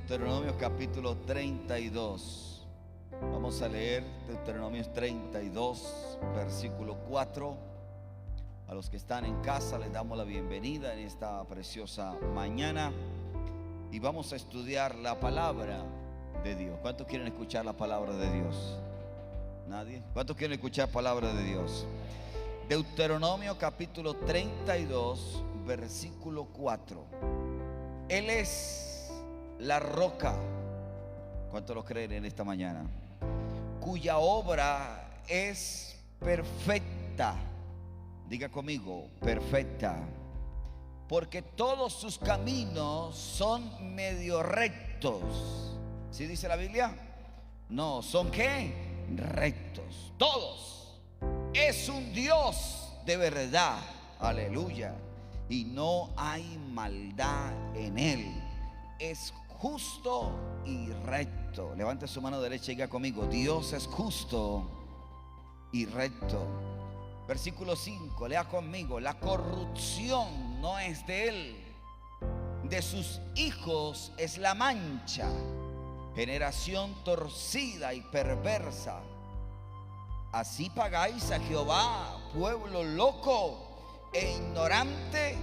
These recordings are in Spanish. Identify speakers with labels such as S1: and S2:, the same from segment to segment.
S1: Deuteronomio capítulo 32. Vamos a leer Deuteronomio 32, versículo 4. A los que están en casa les damos la bienvenida en esta preciosa mañana y vamos a estudiar la palabra de Dios. ¿Cuántos quieren escuchar la palabra de Dios? ¿Nadie? ¿Cuántos quieren escuchar la palabra de Dios? Deuteronomio capítulo 32, versículo 4. Él es la roca. ¿Cuántos lo creen en esta mañana? Cuya obra es perfecta. Diga conmigo, perfecta. Porque todos sus caminos son medio rectos. ¿Sí dice la Biblia? No, ¿son qué? Rectos. Todos. Es un Dios de verdad. Aleluya. Y no hay maldad en él. Es justo y recto. Levante su mano derecha y diga conmigo: Dios es justo y recto. Versículo 5, lea conmigo: la corrupción no es de él, de sus hijos es la mancha, generación torcida y perversa. Así pagáis a Jehová, pueblo loco e ignorante.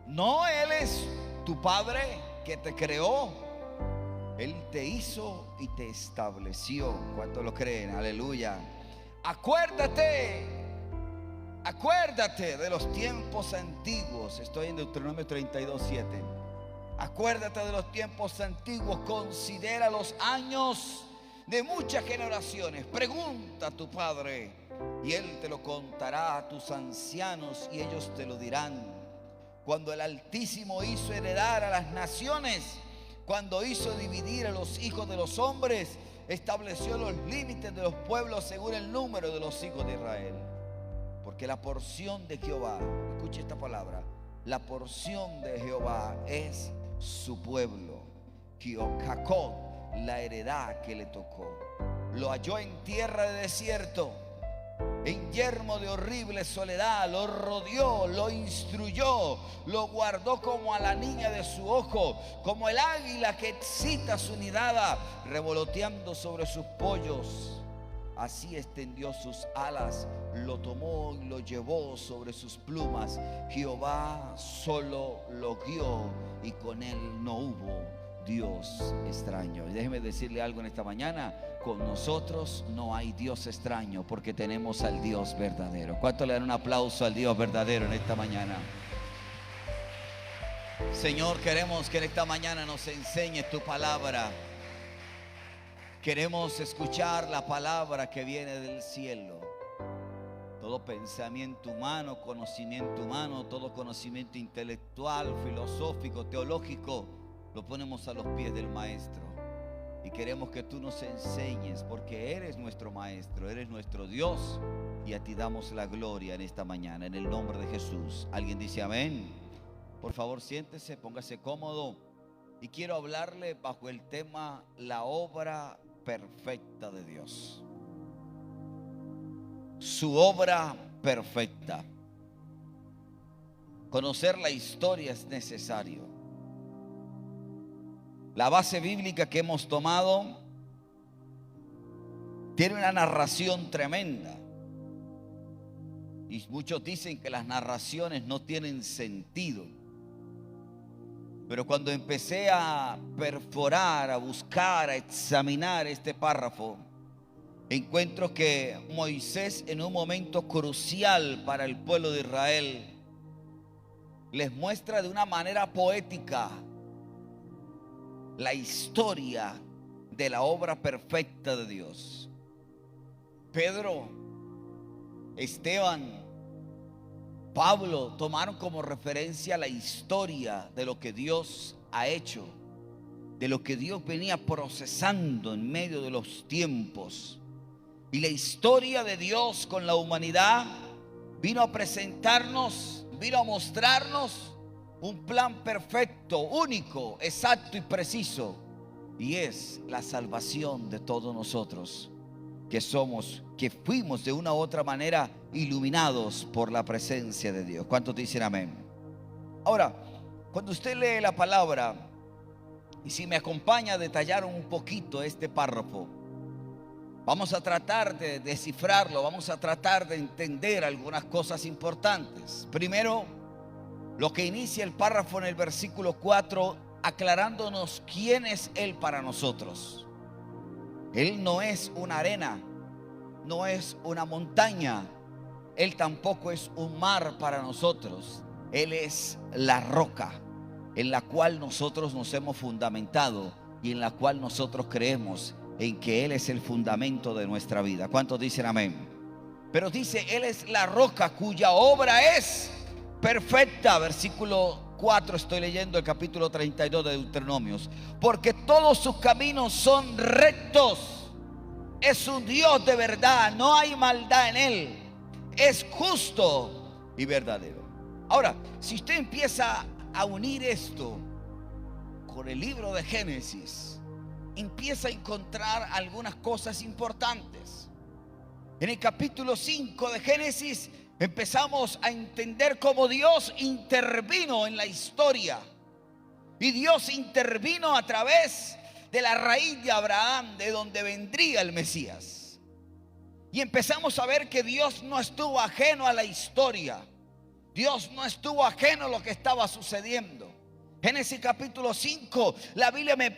S1: No, él es tu padre que te creó, él te hizo y te estableció. ¿Cuántos lo creen? Aleluya. Acuérdate de los tiempos antiguos. Estoy en Deuteronomio 32, 7. Acuérdate de los tiempos antiguos. Considera los años de muchas generaciones. Pregunta a tu padre y él te lo contará, a tus ancianos y ellos te lo dirán. Cuando el Altísimo hizo heredar a las naciones, cuando hizo dividir a los hijos de los hombres, estableció los límites de los pueblos según el número de los hijos de Israel. Porque la porción de Jehová, escuche esta palabra, la porción de Jehová es su pueblo. Jacob, la heredad que le tocó. Lo halló en tierra de desierto, en yermo de horrible soledad. Lo rodeó, lo instruyó, lo guardó como a la niña de su ojo, como el águila que excita su nidada, revoloteando sobre sus pollos. Así extendió sus alas, lo tomó y lo llevó sobre sus plumas. Jehová solo lo guió y con él no hubo Dios extraño. Y déjeme decirle algo en esta mañana: con nosotros no hay Dios extraño, porque tenemos al Dios verdadero. ¿Cuánto le dan un aplauso al Dios verdadero en esta mañana? Señor, queremos que en esta mañana nos enseñes tu palabra. Queremos escuchar la palabra que viene del cielo. Todo pensamiento humano, conocimiento humano, todo conocimiento intelectual, filosófico, teológico, lo ponemos a los pies del Maestro. Y queremos que tú nos enseñes, porque eres nuestro Maestro, eres nuestro Dios, y a ti damos la gloria en esta mañana, en el nombre de Jesús. ¿Alguien dice amén? Por favor, siéntese, póngase cómodo. Y quiero hablarle bajo el tema la obra perfecta de Dios. Su obra perfecta. Conocer la historia es necesario. La base bíblica que hemos tomado tiene una narración tremenda. Y muchos dicen que las narraciones no tienen sentido. Pero cuando empecé a perforar, a buscar, a examinar este párrafo, encuentro que Moisés, en un momento crucial para el pueblo de Israel, les muestra de una manera poética la historia de la obra perfecta de Dios. Pedro, Esteban, Pablo tomaron como referencia la historia de lo que Dios ha hecho, de lo que Dios venía procesando en medio de los tiempos. Y la historia de Dios con la humanidad vino a presentarnos, vino a mostrarnos un plan perfecto, único, exacto y preciso. Y es la salvación de todos nosotros, que fuimos de una u otra manera iluminados por la presencia de Dios. ¿Cuántos dicen amén? Ahora, cuando usted lee la palabra Y si me acompaña a detallar un poquito este párrafo, vamos a tratar de descifrarlo, vamos a tratar de entender algunas cosas importantes. Primero, lo que inicia el párrafo en el versículo 4, aclarándonos quién es Él para nosotros. Él no es una arena, no es una montaña, Él tampoco es un mar para nosotros. Él es la roca en la cual nosotros nos hemos fundamentado y en la cual nosotros creemos en que Él es el fundamento de nuestra vida. ¿Cuántos dicen amén? Pero dice, Él es la roca cuya obra es perfecta. Versículo 4, estoy leyendo el capítulo 32 de Deuteronomios. Porque todos sus caminos son rectos. Es un Dios de verdad, no hay maldad en Él. Es justo y verdadero. Ahora, si usted empieza a unir esto con el libro de Génesis, empieza a encontrar algunas cosas importantes. En el capítulo 5 de Génesis empezamos a entender cómo Dios intervino en la historia. Y Dios intervino a través de la raíz de Abraham, de donde vendría el Mesías. Y empezamos a ver que Dios no estuvo ajeno a la historia. Dios no estuvo ajeno a lo que estaba sucediendo. Génesis capítulo 5, la Biblia me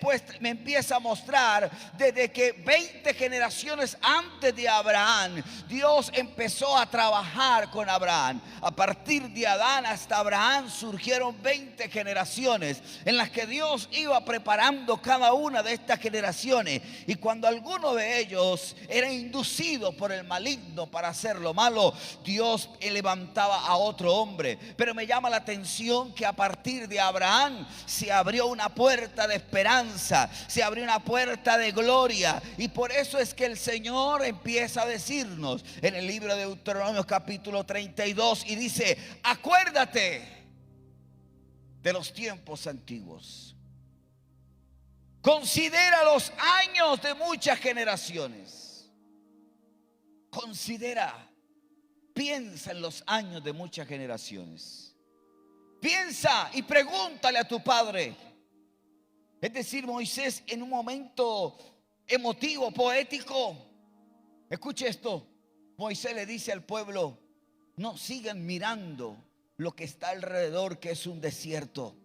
S1: empieza a mostrar desde que 20 generaciones antes de Abraham, Dios empezó a trabajar con Abraham. A partir de Adán hasta Abraham surgieron 20 generaciones en las que Dios iba preparando cada una de estas generaciones. Y cuando alguno de ellos era inducido por el maligno para hacer lo malo, Dios levantaba a otro hombre. Pero me llama la atención que a partir de Abraham se abrió una puerta de esperanza, se abrió una puerta de gloria. Y por eso es que el Señor empieza a decirnos en el libro de Deuteronomio capítulo 32 y dice: acuérdate de los tiempos antiguos, considera los años de muchas generaciones. Considera, piensa en los años de muchas generaciones. Piensa y pregúntale a tu padre. Es decir, Moisés, en un momento emotivo, poético, escuche esto, Moisés le dice al pueblo: no sigan mirando lo que está alrededor, que es un desierto.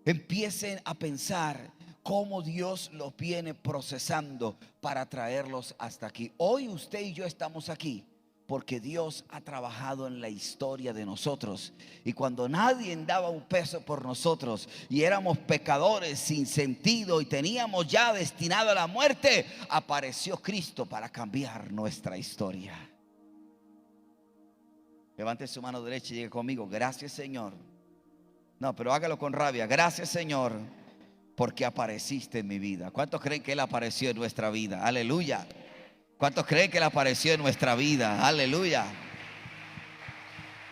S1: Empiecen a pensar cómo Dios los viene procesando para traerlos hasta aquí. Hoy usted y yo estamos aquí porque Dios ha trabajado en la historia de nosotros. Y cuando nadie daba un peso por nosotros y éramos pecadores sin sentido y teníamos ya destinado a la muerte, apareció Cristo para cambiar nuestra historia. Levante su mano derecha y diga conmigo: gracias, Señor. No, pero hágalo con rabia. Gracias, Señor, porque apareciste en mi vida. ¿Cuántos creen que Él apareció en nuestra vida? Aleluya. ¿Cuántos creen que Él apareció en nuestra vida? Aleluya.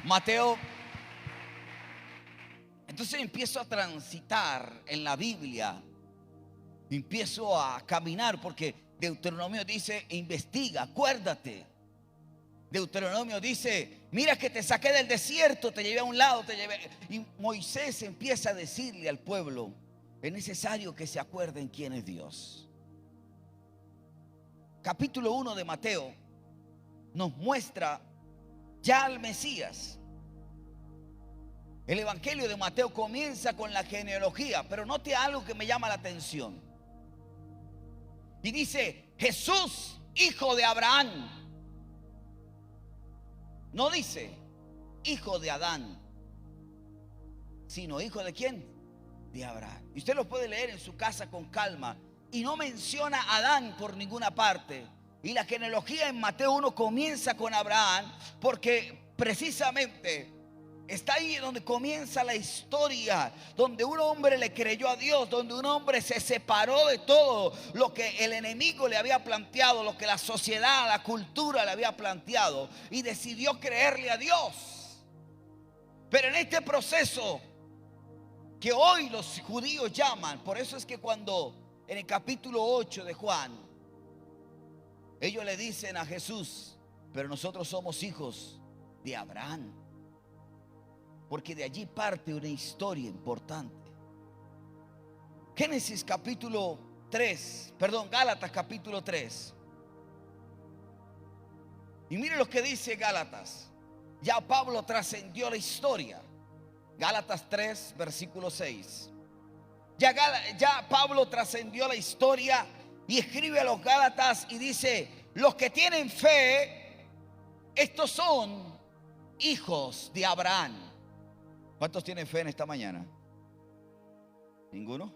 S1: Mateo. Entonces empiezo a transitar en la Biblia. Empiezo a caminar porque Deuteronomio dice: investiga, acuérdate. Deuteronomio dice: mira que te saqué del desierto, te llevé a un lado, te llevé. Y Moisés empieza a decirle al pueblo: es necesario que se acuerden quién es Dios. Capítulo 1 de Mateo nos muestra ya al Mesías. El evangelio de Mateo comienza con la genealogía, pero note algo que me llama la atención. Y dice: Jesús, hijo de Abraham. No dice hijo de Adán, sino hijo de ¿quién? De Abraham. Y usted lo puede leer en su casa con calma. Y no menciona a Adán por ninguna parte. Y la genealogía en Mateo 1 comienza con Abraham, porque precisamente está ahí donde comienza la historia, donde un hombre le creyó a Dios, donde un hombre se separó de todo lo que el enemigo le había planteado, lo que la sociedad, la cultura le había planteado, y decidió creerle a Dios. Pero en este proceso que hoy los judíos llaman, por eso es que cuando en el capítulo 8 de Juan, ellos le dicen a Jesús: pero nosotros somos hijos de Abraham. Porque de allí parte una historia importante. Gálatas capítulo 3. Y mire lo que dice Gálatas. Ya Pablo trascendió la historia. Gálatas 3, versículo 6. Ya Pablo trascendió la historia y escribe a los Gálatas y dice: los que tienen fe, estos son hijos de Abraham. ¿Cuántos tienen fe en esta mañana? ¿Ninguno?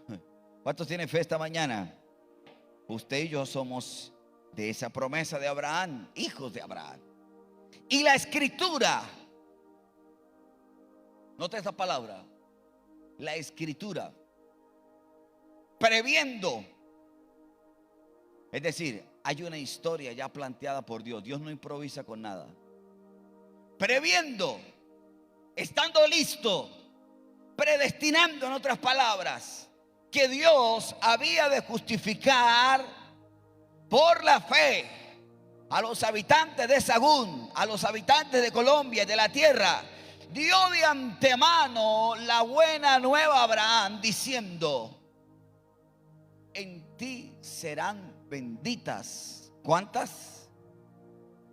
S1: ¿Cuántos tienen fe esta mañana? Usted y yo somos de esa promesa de Abraham, hijos de Abraham. Y la escritura, nota esta palabra, la escritura, previendo, es decir, hay una historia ya planteada por Dios. Dios no improvisa con nada. Previendo, estando listo, predestinando, en otras palabras, que Dios había de justificar por la fe a los habitantes de Sagún, a los habitantes de Colombia, de la tierra. Dio de antemano la buena nueva a Abraham, diciendo: en ti serán benditas. ¿Cuántas?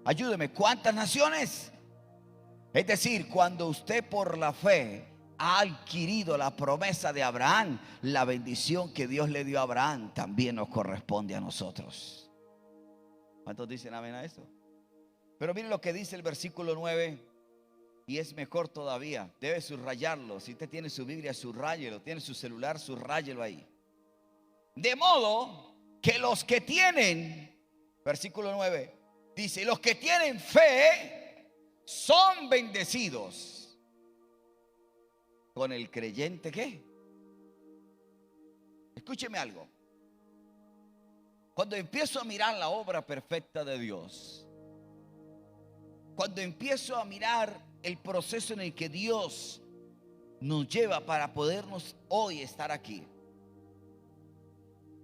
S1: Ayúdeme, ¿cuántas naciones? Es decir, cuando usted por la fe ha adquirido la promesa de Abraham, la bendición que Dios le dio a Abraham también nos corresponde a nosotros. ¿Cuántos dicen amén a eso? Pero miren lo que dice el versículo 9, y es mejor todavía, debe subrayarlo. Si usted tiene su Biblia, subrayelo. Tiene su celular, subrayelo ahí. De modo que los que tienen, versículo 9, dice: los que tienen fe son bendecidos. Con el creyente, ¿qué? Escúcheme algo. Cuando empiezo a mirar la obra perfecta de Dios, cuando empiezo a mirar el proceso en el que Dios nos lleva para podernos hoy estar aquí,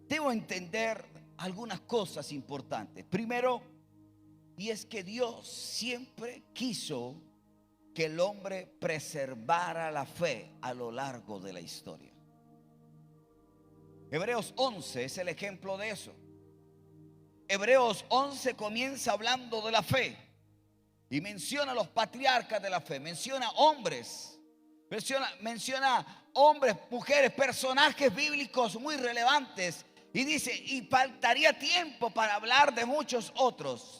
S1: debo entender algunas cosas importantes. Primero, y es que Dios siempre quiso que el hombre preservara la fe a lo largo de la historia. Hebreos 11 es el ejemplo de eso. Hebreos 11 comienza hablando de la fe y menciona a los patriarcas de la fe, menciona hombres, menciona hombres, mujeres, personajes bíblicos muy relevantes, y dice: y faltaría tiempo para hablar de muchos otros.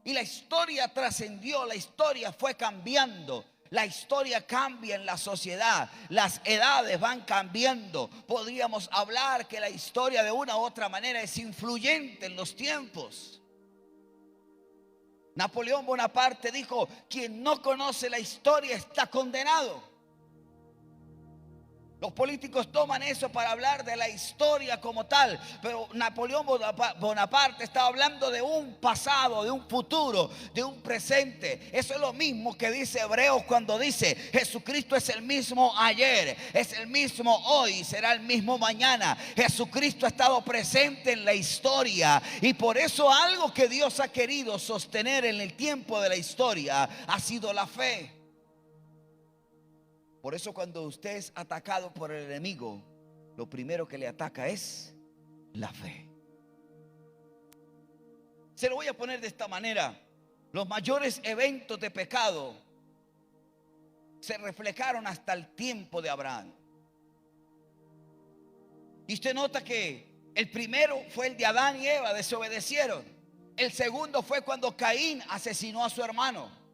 S1: Y la historia trascendió, la historia fue cambiando. La historia cambia en la sociedad, las edades van cambiando. Podríamos hablar que la historia de una u otra manera es influyente en los tiempos. Napoleón Bonaparte dijo: quien no conoce la historia está condenado. Los políticos toman eso para hablar de la historia como tal, pero Napoleón Bonaparte estaba hablando de un pasado, de un futuro, de un presente. Eso es lo mismo que dice Hebreos cuando dice: Jesucristo es el mismo ayer, es el mismo hoy, será el mismo mañana. Jesucristo ha estado presente en la historia, y por eso algo que Dios ha querido sostener en el tiempo de la historia ha sido la fe. Por eso cuando usted es atacado por el enemigo, lo primero que le ataca es la fe. Se lo voy a poner de esta manera: los mayores eventos de pecado se reflejaron hasta el tiempo de Abraham. Y usted nota que el primero fue el de Adán y Eva, desobedecieron. El segundo fue cuando Caín asesinó a su hermano.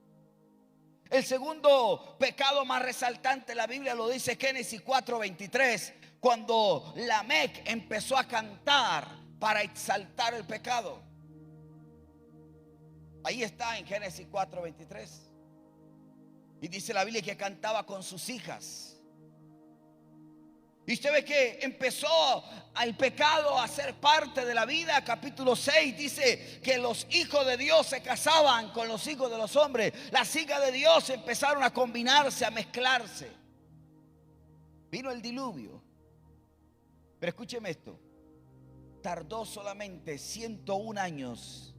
S1: El segundo pecado más resaltante, la Biblia lo dice, Génesis 4:23, cuando Lamec empezó a cantar para exaltar el pecado. Ahí está en Génesis 4:23. Y dice la Biblia que cantaba con sus hijas. Y usted ve que empezó el pecado a ser parte de la vida. Capítulo 6 dice que los hijos de Dios se casaban con los hijos de los hombres. Las hijas de Dios empezaron a combinarse, a mezclarse. Vino el diluvio. Pero escúcheme esto: tardó solamente 101 años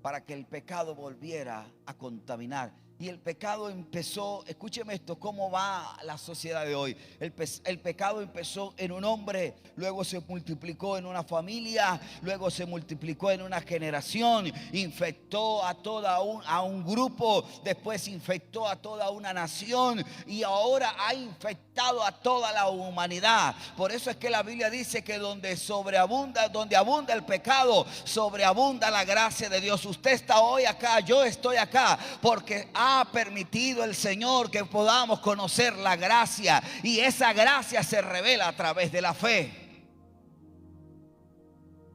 S1: para que el pecado volviera a contaminar. Y el pecado empezó, escúcheme esto, cómo va la sociedad de hoy. El pecado empezó en un hombre, luego se multiplicó en una familia, luego se multiplicó en una generación, infectó a un grupo, después infectó a toda una nación y ahora ha infectado a toda la humanidad. Por eso es que la Biblia dice que donde abunda el pecado, sobreabunda la gracia de Dios. Usted está hoy acá, yo estoy acá, porque ha permitido el Señor que podamos conocer la gracia, y esa gracia se revela a través de la fe.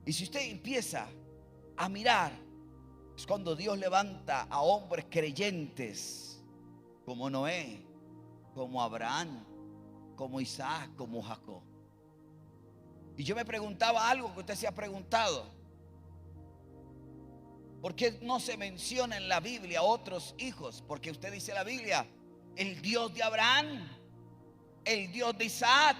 S1: Y si usted empieza a mirar, es cuando Dios levanta a hombres creyentes como Noé, como Abraham, como Isaac, como Jacob. Y yo me preguntaba algo que usted se ha preguntado: ¿por qué no se menciona en la Biblia otros hijos? Porque usted dice la Biblia, el Dios de Abraham, el Dios de Isaac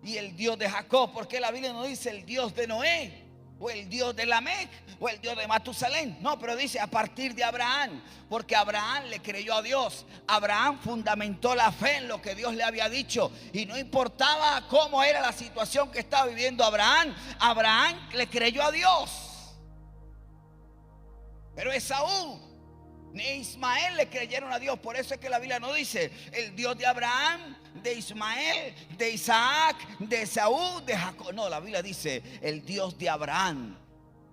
S1: y el Dios de Jacob. ¿Por qué la Biblia no dice el Dios de Noé, o el Dios de Lamec, o el Dios de Matusalén? No, pero dice a partir de Abraham, porque Abraham le creyó a Dios. Abraham fundamentó la fe en lo que Dios le había dicho, y no importaba cómo era la situación que estaba viviendo Abraham, Abraham le creyó a Dios. Pero Esaú ni Ismael le creyeron a Dios. Por eso es que la Biblia no dice el Dios de Abraham, de Ismael, de Isaac, de Esaú, de Jacob. No, la Biblia dice el Dios de Abraham,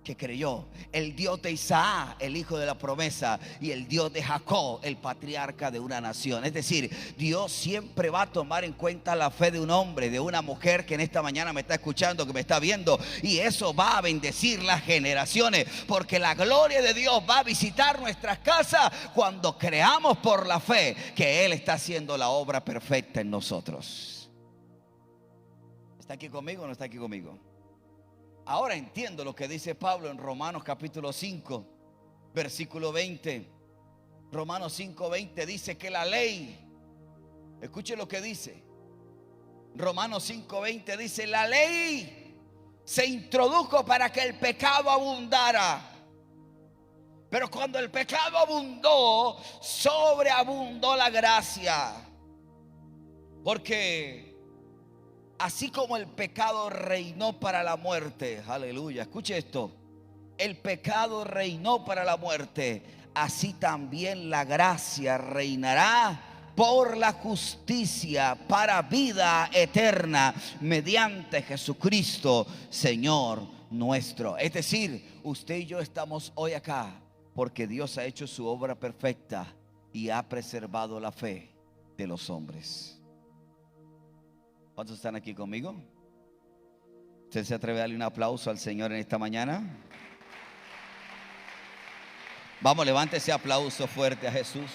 S1: que creyó, el Dios de Isaac, el hijo de la promesa, y el Dios de Jacob, el patriarca de una nación. Es decir, Dios siempre va a tomar en cuenta la fe de un hombre, de una mujer que en esta mañana me está escuchando, que me está viendo, y eso va a bendecir las generaciones, porque la gloria de Dios va a visitar nuestras casas cuando creamos por la fe que Él está haciendo la obra perfecta en nosotros. ¿Está aquí conmigo o no está aquí conmigo? Ahora entiendo lo que dice Pablo en Romanos capítulo 5, versículo 20. Romanos 5, 20 dice que la ley, escuche lo que dice. Romanos 5, 20 dice: la ley se introdujo para que el pecado abundara. Pero cuando el pecado abundó, sobreabundó la gracia. Porque así como el pecado reinó para la muerte, aleluya, escuche esto, el pecado reinó para la muerte, así también la gracia reinará por la justicia para vida eterna mediante Jesucristo, Señor nuestro. Es decir, usted y yo estamos hoy acá porque Dios ha hecho su obra perfecta y ha preservado la fe de los hombres. ¿Cuántos están aquí conmigo? ¿Usted se atreve a darle un aplauso al Señor en esta mañana? Vamos, levante ese aplauso fuerte a Jesús.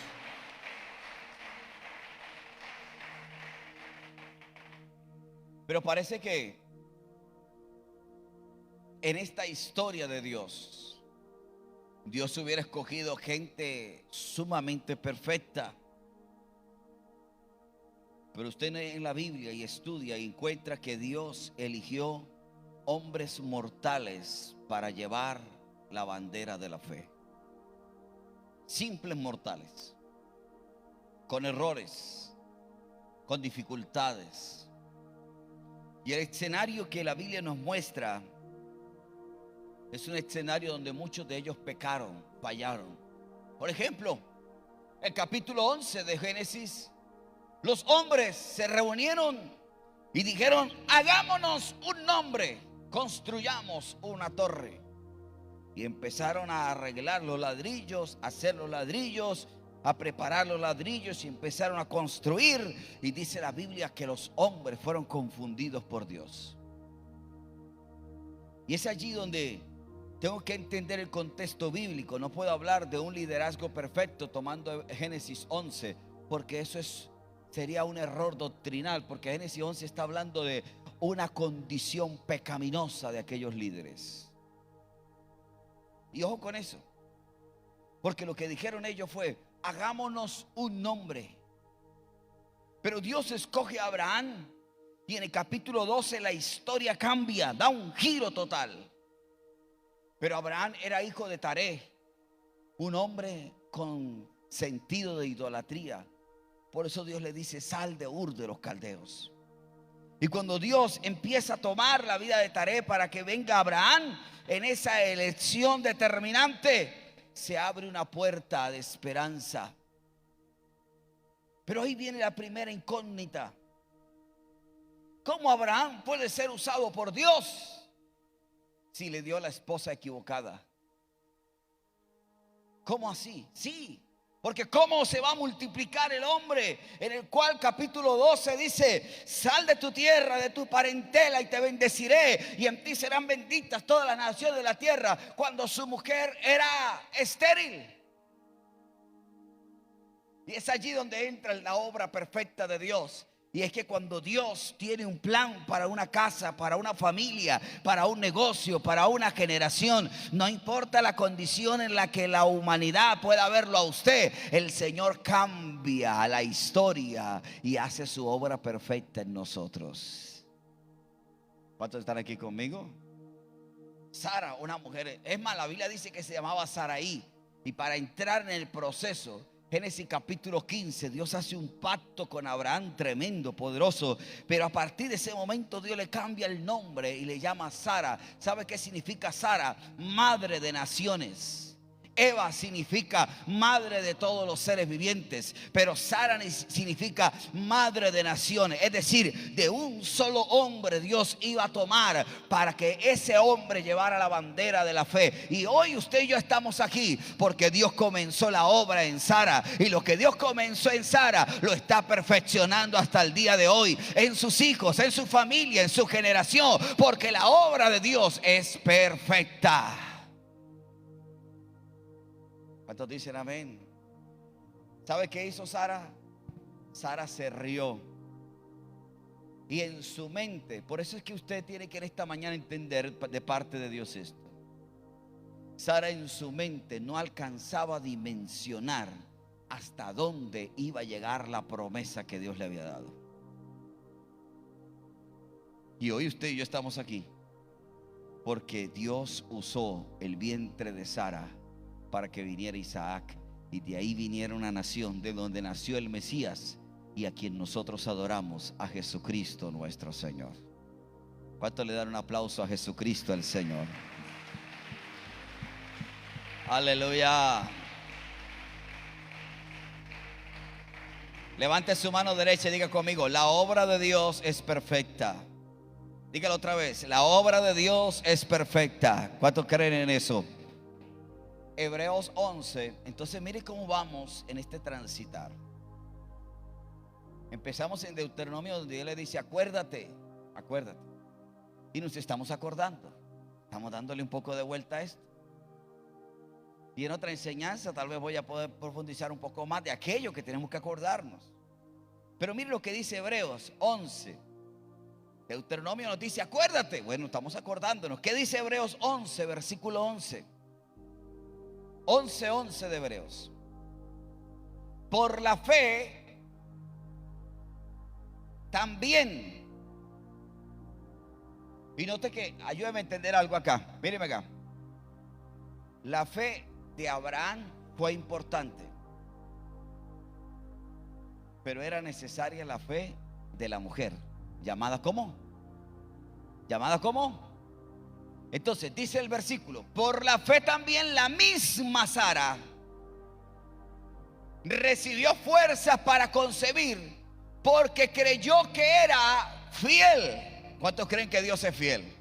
S1: Pero parece que en esta historia de Dios, Dios hubiera escogido gente sumamente perfecta. Pero usted en la Biblia y estudia y encuentra que Dios eligió hombres mortales para llevar la bandera de la fe. Simples mortales, con errores, con dificultades. Y el escenario que la Biblia nos muestra es un escenario donde muchos de ellos pecaron, fallaron. Por ejemplo, el capítulo 11 de Génesis. Los hombres se reunieron y dijeron: hagámonos un nombre, construyamos una torre. Y empezaron a arreglar los ladrillos, a hacer los ladrillos, a preparar los ladrillos, y empezaron a construir. Y dice la Biblia que los hombres fueron confundidos por Dios. Y es allí donde tengo que entender el contexto bíblico. No puedo hablar de un liderazgo perfecto tomando Génesis 11, porque eso sería un error doctrinal, porque Génesis 11 está hablando de una condición pecaminosa de aquellos líderes. Y ojo con eso, porque lo que dijeron ellos fue: hagámonos un nombre. Pero Dios escoge a Abraham, y en el capítulo 12 la historia cambia, da un giro total. Pero Abraham era hijo de Taré, un hombre con sentido de idolatría. Por eso Dios le dice: sal de Ur de los Caldeos. Y cuando Dios empieza a tomar la vida de Taré para que venga Abraham en esa elección determinante, se abre una puerta de esperanza. Pero ahí viene la primera incógnita: ¿cómo Abraham puede ser usado por Dios si le dio la esposa equivocada? ¿Cómo así? Sí, porque ¿cómo se va a multiplicar el hombre? En el cual capítulo 12 dice: sal de tu tierra, de tu parentela, y te bendeciré, y en ti serán benditas todas las naciones de la tierra. Cuando su mujer era estéril. Y es allí donde entra la obra perfecta de Dios. Y es que cuando Dios tiene un plan para una casa, para una familia, para un negocio, para una generación, no importa la condición en la que la humanidad pueda verlo a usted, el Señor cambia la historia y hace su obra perfecta en nosotros. ¿Cuántos están aquí conmigo? Sara, una mujer, es más, la Biblia dice que se llamaba Saraí. Y para entrar en el proceso, Génesis capítulo 15, Dios hace un pacto con Abraham tremendo, poderoso. Pero a partir de ese momento Dios le cambia el nombre y le llama Sara. ¿Sabe qué significa Sara? Madre de naciones. Eva significa madre de todos los seres vivientes, pero Sara significa madre de naciones. Es decir, de un solo hombre Dios iba a tomar para que ese hombre llevara la bandera de la fe. Y hoy usted y yo estamos aquí porque Dios comenzó la obra en Sara, y lo que Dios comenzó en Sara lo está perfeccionando hasta el día de hoy en sus hijos, en su familia, en su generación, porque la obra de Dios es perfecta. ¿Cuántos dicen amén? ¿Sabe qué hizo Sara? Sara se rió. Y en su mente, por eso es que usted tiene que en esta mañana entender de parte de Dios esto. Sara en su mente no alcanzaba a dimensionar hasta dónde iba a llegar la promesa que Dios le había dado. Y hoy usted y yo estamos aquí porque Dios usó el vientre de Sara para que viniera Isaac, y de ahí viniera una nación de donde nació el Mesías, y a quien nosotros adoramos, a Jesucristo nuestro Señor. ¿Cuánto le dan un aplauso a Jesucristo el Señor? Aleluya. Levante su mano derecha y diga conmigo: la obra de Dios es perfecta. Dígalo otra vez: la obra de Dios es perfecta. ¿Cuántos creen en eso? Hebreos 11. Entonces mire cómo vamos en este transitar. Empezamos en Deuteronomio, donde Dios le dice: acuérdate, acuérdate. Y nos estamos acordando. Estamos dándole un poco de vuelta a esto. Y en otra enseñanza tal vez voy a poder profundizar un poco más de aquello que tenemos que acordarnos. Pero mire lo que dice Hebreos 11. Deuteronomio nos dice: acuérdate. Bueno, estamos acordándonos. ¿Qué dice Hebreos 11, versículo 11? 11:11 de Hebreos. Por la fe también. Y note que, ayúdeme a entender algo acá. Míreme acá. La fe de Abraham fue importante, pero era necesaria la fe de la mujer. ¿Llamada cómo? ¿Llamada cómo? Entonces dice el versículo: por la fe también la misma Sara recibió fuerzas para concebir, porque creyó que era fiel. ¿Cuántos creen que Dios es fiel?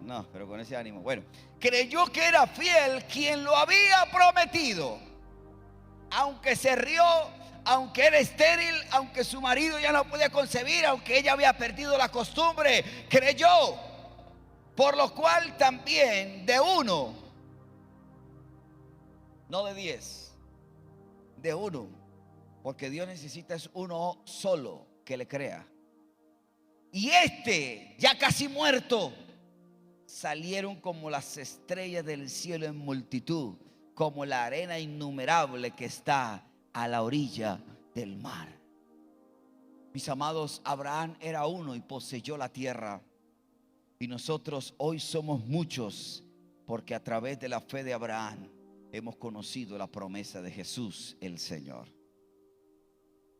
S1: No, pero con ese ánimo. Bueno, creyó que era fiel quien lo había prometido, aunque se rió, aunque era estéril, aunque su marido ya no podía concebir, aunque ella había perdido la costumbre, creyó. Por lo cual también de uno, no de 10, de uno, porque Dios necesita es uno solo que le crea. Y ya casi muerto, salieron como las estrellas del cielo en multitud, como la arena innumerable que está a la orilla del mar. Mis amados, Abraham era uno y poseyó la tierra. Y nosotros hoy somos muchos, porque a través de la fe de Abraham hemos conocido la promesa de Jesús el Señor.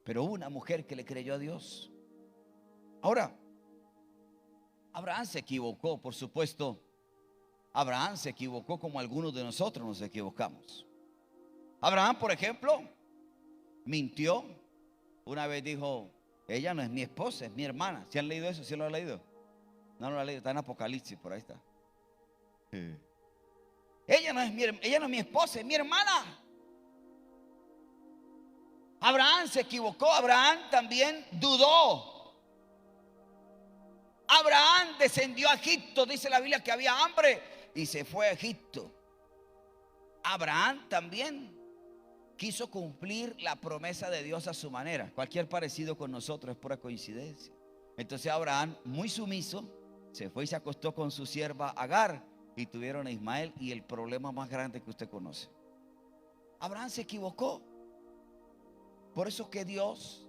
S1: Pero hubo una mujer que le creyó a Dios. Ahora, Abraham se equivocó, por supuesto. Abraham se equivocó como algunos de nosotros nos equivocamos. Abraham, por ejemplo, mintió. Una vez dijo: ella no es mi esposa, es mi hermana. ¿Sí han leído eso? ¿Sí lo han leído? No lo han leído, está en Apocalipsis, por ahí está. Sí. Ella no es mi esposa, es mi hermana. Abraham se equivocó. Abraham también dudó. Abraham descendió a Egipto. Dice la Biblia que había hambre y se fue a Egipto. Abraham también quiso cumplir la promesa de Dios a su manera. Cualquier parecido con nosotros es pura coincidencia. Entonces Abraham, muy sumiso, se fue y se acostó con su sierva Agar y tuvieron a Ismael, y el problema más grande que usted conoce. Abraham se equivocó. Por eso que Dios,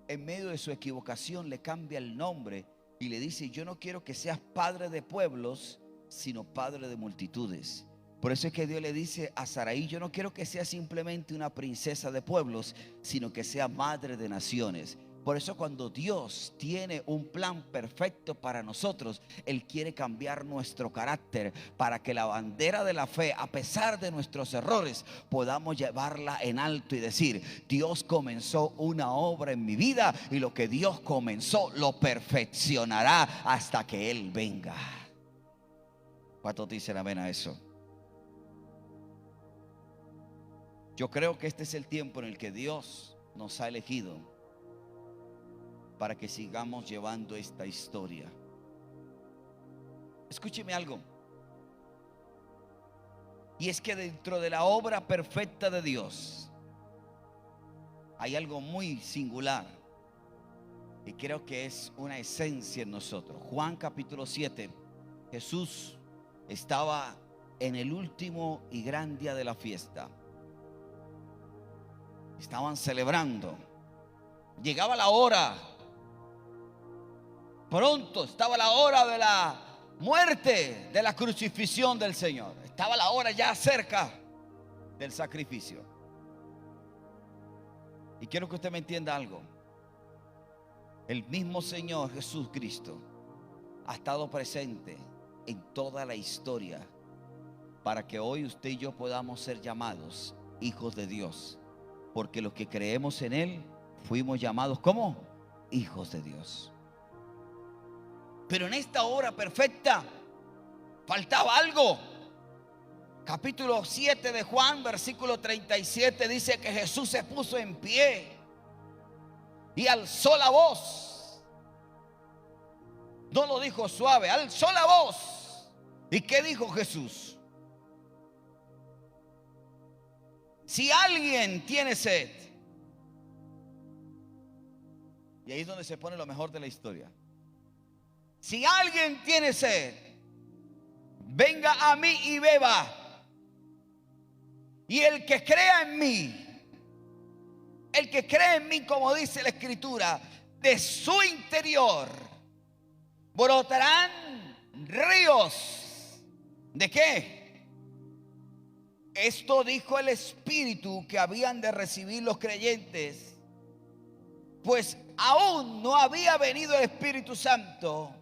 S1: en medio de su equivocación, le cambia el nombre y le dice: yo no quiero que seas padre de pueblos, sino padre de multitudes. Por eso es que Dios le dice a Saraí: yo no quiero que sea simplemente una princesa de pueblos, sino que sea madre de naciones. Por eso cuando Dios tiene un plan perfecto para nosotros, Él quiere cambiar nuestro carácter para que la bandera de la fe, a pesar de nuestros errores, podamos llevarla en alto y decir: Dios comenzó una obra en mi vida y lo que Dios comenzó lo perfeccionará hasta que Él venga. ¿Cuántos dicen amén a eso? Yo creo que este es el tiempo en el que Dios nos ha elegido para que sigamos llevando esta historia. Escúcheme algo. Y es que dentro de la obra perfecta de Dios hay algo muy singular y creo que es una esencia en nosotros. Juan capítulo 7. Jesús estaba en el último y gran día de la fiesta. Estaban celebrando. Llegaba la hora. Pronto estaba la hora de la muerte, de la crucifixión del Señor. Estaba la hora ya cerca del sacrificio. Y quiero que usted me entienda algo. El mismo Señor Jesucristo ha estado presente en toda la historia para que hoy usted y yo podamos ser llamados hijos de Dios. Porque los que creemos en Él fuimos llamados como hijos de Dios. Pero en esta hora perfecta faltaba algo. Capítulo 7 de Juan, versículo 37 dice que Jesús se puso en pie y alzó la voz. No lo dijo suave, alzó la voz. ¿Y qué dijo Jesús? Si alguien tiene sed. Y ahí es donde se pone lo mejor de la historia. Si alguien tiene sed, venga a mí y beba. Y el que crea en mí, el que cree en mí, como dice la Escritura, de su interior brotarán ríos. ¿De qué? Esto dijo el Espíritu que habían de recibir los creyentes, pues aún no había venido el Espíritu Santo,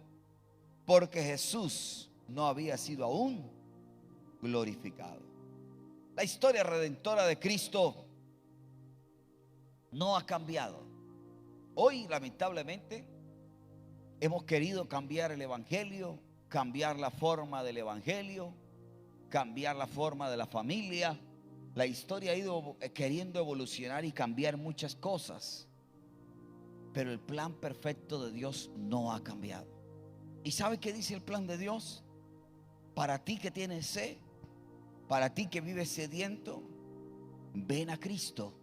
S1: porque Jesús no había sido aún glorificado. La historia redentora de Cristo no ha cambiado. Hoy, lamentablemente, hemos querido cambiar el evangelio, cambiar la forma del evangelio, cambiar la forma de la familia. La historia ha ido queriendo evolucionar y cambiar muchas cosas, pero el plan perfecto de Dios no ha cambiado. ¿Y sabe qué dice el plan de Dios? Para ti que tienes sed, para ti que vives sediento, ven a Cristo.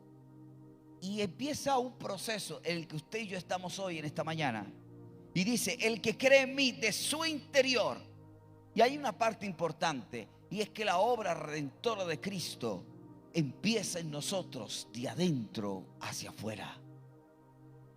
S1: Y empieza un proceso en el que usted y yo estamos hoy en esta mañana. Y dice: el que cree en mí, de su interior. Y hay una parte importante, y es que la obra redentora de Cristo empieza en nosotros, de adentro hacia afuera.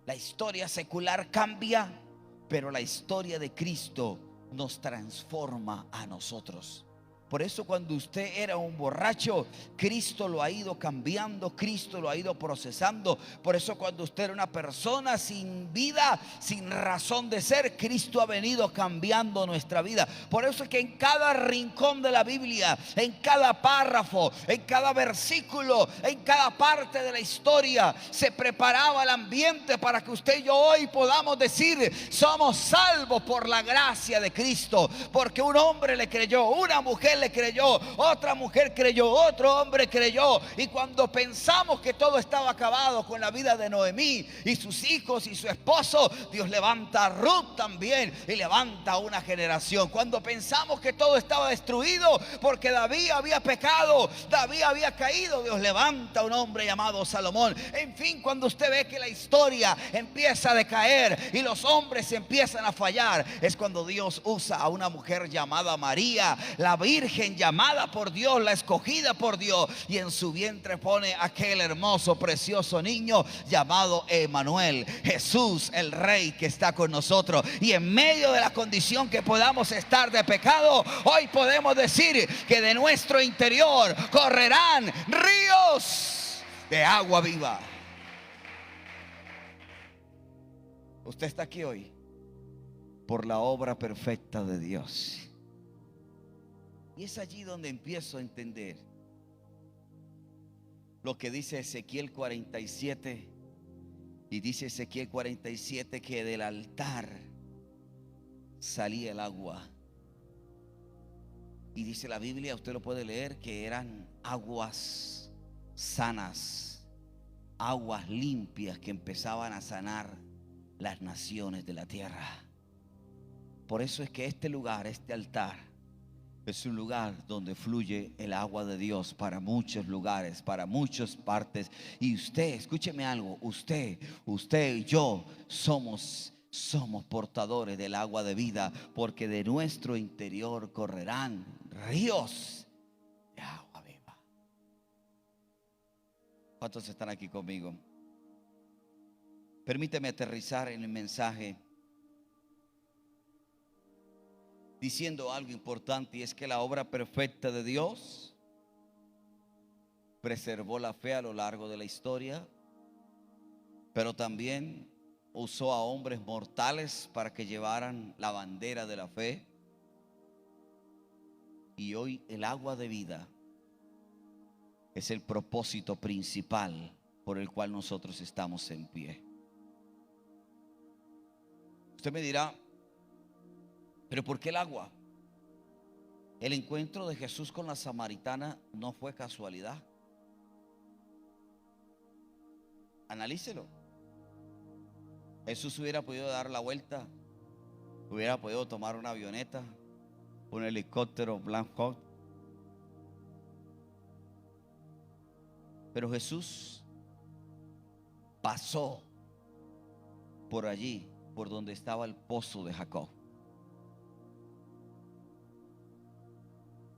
S1: La historia secular cambia, pero la historia de Cristo nos transforma a nosotros. Por eso cuando usted era un borracho, Cristo lo ha ido cambiando, Cristo lo ha ido procesando. Por eso cuando usted era una persona sin vida, sin razón de ser, Cristo ha venido cambiando nuestra vida. Por eso es que en cada rincón de la Biblia, en cada párrafo, en cada versículo, en cada parte de la historia, se preparaba el ambiente para que usted y yo hoy podamos decir: somos salvos por la gracia de Cristo. Porque un hombre le creyó, una mujer le creyó, otra mujer creyó, otro hombre creyó. Y cuando pensamos que todo estaba acabado con la vida de Noemí y sus hijos y su esposo, Dios levanta a Ruth también y levanta una generación. Cuando pensamos que todo estaba destruido porque David había pecado, David había caído, Dios levanta a un hombre llamado Salomón. En fin, cuando usted ve que la historia empieza a decaer y los hombres empiezan a fallar, es cuando Dios usa a una mujer llamada María, la virgen llamada por Dios, la escogida por Dios, y en su vientre pone aquel hermoso, precioso niño llamado Emmanuel, Jesús, el Rey que está con nosotros. Y en medio de la condición que podamos estar de pecado, hoy podemos decir que de nuestro interior correrán ríos de agua viva. Usted está aquí hoy por la obra perfecta de Dios. Y es allí donde empiezo a entender lo que dice Ezequiel 47. Y dice Ezequiel 47 que del altar salía el agua. Y dice la Biblia, usted lo puede leer, que eran aguas sanas, aguas limpias que empezaban a sanar las naciones de la tierra. Por eso es que este lugar, este altar, es un lugar donde fluye el agua de Dios para muchos lugares, para muchas partes. Y usted, escúcheme algo, usted y yo somos portadores del agua de vida, porque de nuestro interior correrán ríos de agua viva. ¿Cuántos están aquí conmigo? Permíteme aterrizar en el mensaje diciendo algo importante, y es que la obra perfecta de Dios preservó la fe a lo largo de la historia, pero también usó a hombres mortales para que llevaran la bandera de la fe. Y hoy el agua de vida es el propósito principal por el cual nosotros estamos en pie. Usted me dirá, ¿pero por qué el agua? El encuentro de Jesús con la samaritana no fue casualidad. Analícelo. Jesús hubiera podido dar la vuelta, hubiera podido tomar una avioneta, un helicóptero Black Hawk. Pero Jesús pasó por allí, por donde estaba el pozo de Jacob.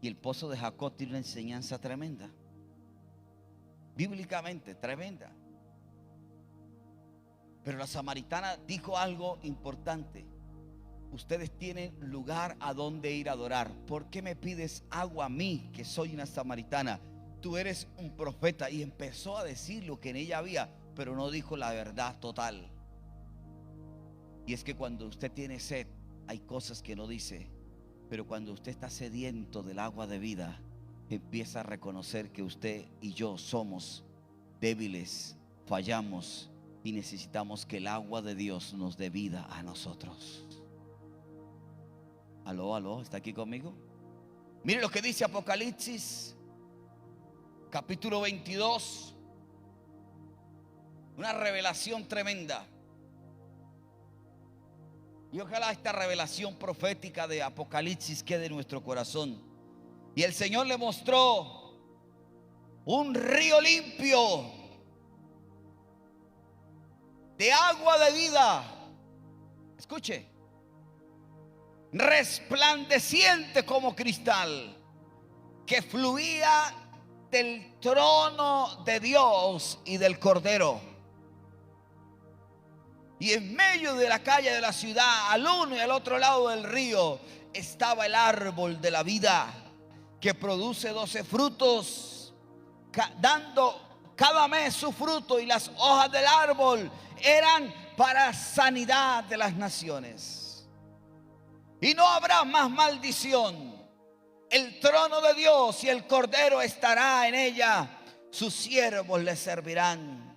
S1: Y el pozo de Jacob tiene una enseñanza tremenda, bíblicamente tremenda. Pero la samaritana dijo algo importante: ustedes tienen lugar a donde ir a adorar. ¿Por qué me pides agua a mí, que soy una samaritana? Tú eres un profeta. Y empezó a decir lo que en ella había, pero no dijo la verdad total. Y es que cuando usted tiene sed, hay cosas que no dice. Pero cuando usted está sediento del agua de vida, empieza a reconocer que usted y yo somos débiles, fallamos y necesitamos que el agua de Dios nos dé vida a nosotros. Aló, ¿está aquí conmigo? Mire lo que dice Apocalipsis capítulo 22. Una revelación tremenda. Y ojalá esta revelación profética de Apocalipsis quede en nuestro corazón. Y el Señor le mostró un río limpio de agua de vida. Escuche, resplandeciente como cristal, que fluía del trono de Dios y del Cordero. Y en medio de la calle de la ciudad, al uno y al otro lado del río, estaba el árbol de la vida, que produce 12 frutos, dando cada mes su fruto, y las hojas del árbol eran para sanidad de las naciones. Y no habrá más maldición. El trono de Dios y el Cordero estará en ella. Sus siervos le servirán.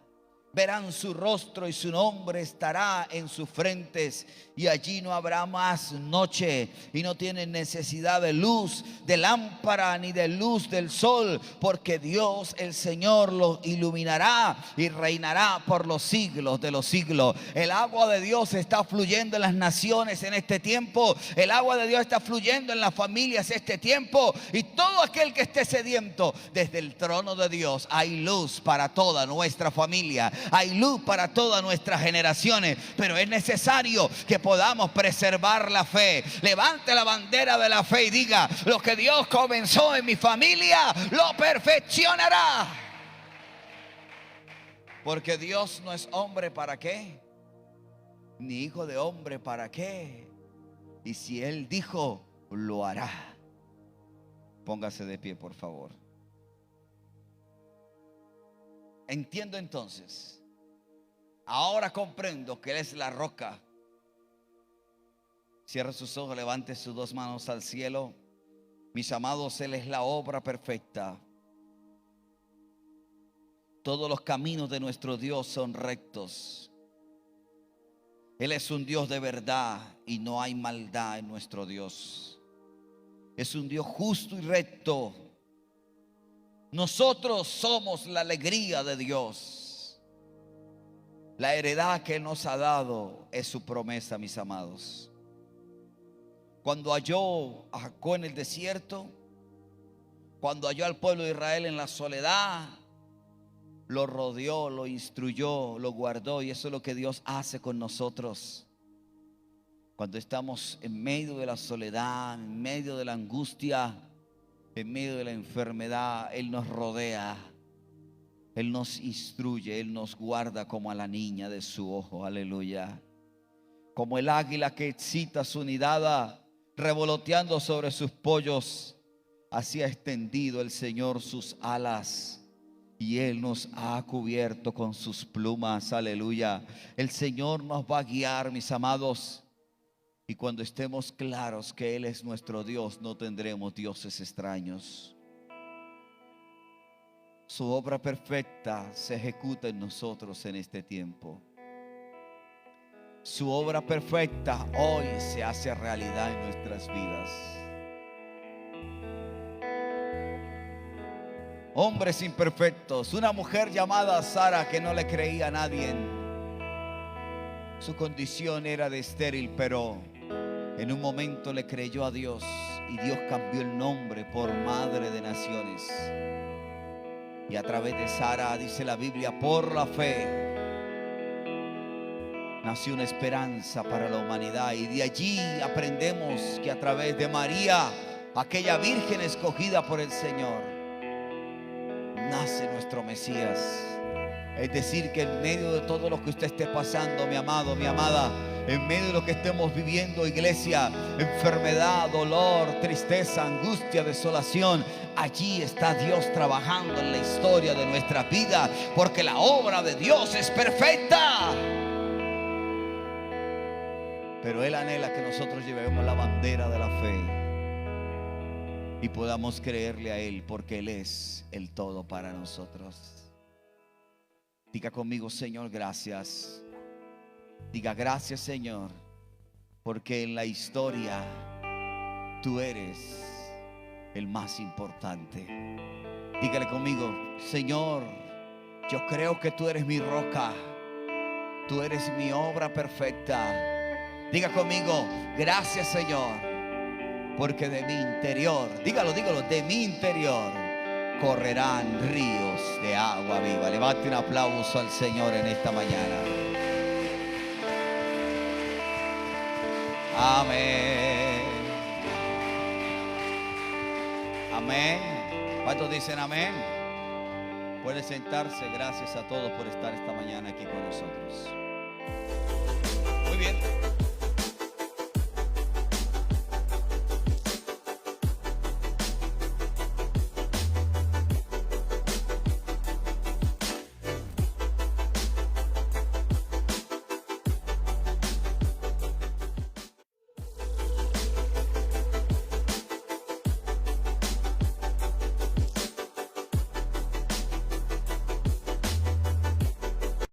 S1: Verán su rostro y su nombre estará en sus frentes. Y allí no habrá más noche, y no tienen necesidad de luz, de lámpara, ni de luz del sol, porque Dios el Señor los iluminará y reinará por los siglos de los siglos. El agua de Dios está fluyendo en las naciones en este tiempo. El agua de Dios está fluyendo en las familias en este tiempo. Y todo aquel que esté sediento, desde el trono de Dios hay luz para toda nuestra familia. Hay luz para todas nuestras generaciones, pero es necesario que podamos preservar la fe. Levante la bandera de la fe y diga: lo que Dios comenzó en mi familia, lo perfeccionará. Porque Dios no es hombre para qué, ni hijo de hombre para qué. Y si Él dijo, lo hará. Póngase de pie, por favor. Entiendo entonces. Ahora comprendo que Él es la roca. Cierre sus ojos, levante sus dos manos al cielo. Mis amados, Él es la obra perfecta. Todos los caminos de nuestro Dios son rectos. Él es un Dios de verdad y no hay maldad en nuestro Dios. Es un Dios justo y recto. Nosotros somos la alegría de Dios. La heredad que Él nos ha dado es su promesa, mis amados. Cuando halló a Jacob en el desierto, cuando halló al pueblo de Israel en la soledad, lo rodeó, lo instruyó, lo guardó. Y eso es lo que Dios hace con nosotros. Cuando estamos en medio de la soledad, en medio de la angustia, en medio de la enfermedad, Él nos rodea. Él nos instruye, Él nos guarda como a la niña de su ojo, aleluya. Como el águila que excita su nidada, revoloteando sobre sus pollos, así ha extendido el Señor sus alas, y Él nos ha cubierto con sus plumas, aleluya. El Señor nos va a guiar, mis amados, y cuando estemos claros que Él es nuestro Dios, no tendremos dioses extraños. Su obra perfecta se ejecuta en nosotros en este tiempo. Su obra perfecta hoy se hace realidad en nuestras vidas. Hombres imperfectos, una mujer llamada Sara que no le creía a nadie. Su condición era de estéril, pero en un momento le creyó a Dios y Dios cambió el nombre por Madre de Naciones. Y a través de Sara, dice la Biblia, por la fe nació una esperanza para la humanidad. Y de allí aprendemos que a través de María, aquella virgen escogida por el Señor, nace nuestro Mesías. Es decir, que en medio de todo lo que usted esté pasando, mi amado, mi amada, en medio de lo que estemos viviendo, iglesia, enfermedad, dolor, tristeza, angustia, desolación, allí está Dios trabajando en la historia de nuestra vida, porque la obra de Dios es perfecta. Pero Él anhela que nosotros llevemos la bandera de la fe y podamos creerle a Él, porque Él es el todo para nosotros. Diga conmigo: Señor, gracias. Diga: gracias, Señor, porque en la historia tú eres el más importante. Dígale conmigo: Señor, yo creo que tú eres mi roca, tú eres mi obra perfecta. Diga conmigo: gracias, Señor, porque de mi interior, dígalo, de mi interior correrán ríos de agua viva. Levante un aplauso al Señor en esta mañana. Amén. Amén. ¿Cuántos dicen amén? Puede sentarse. Gracias a todos por estar esta mañana aquí con nosotros. Muy bien.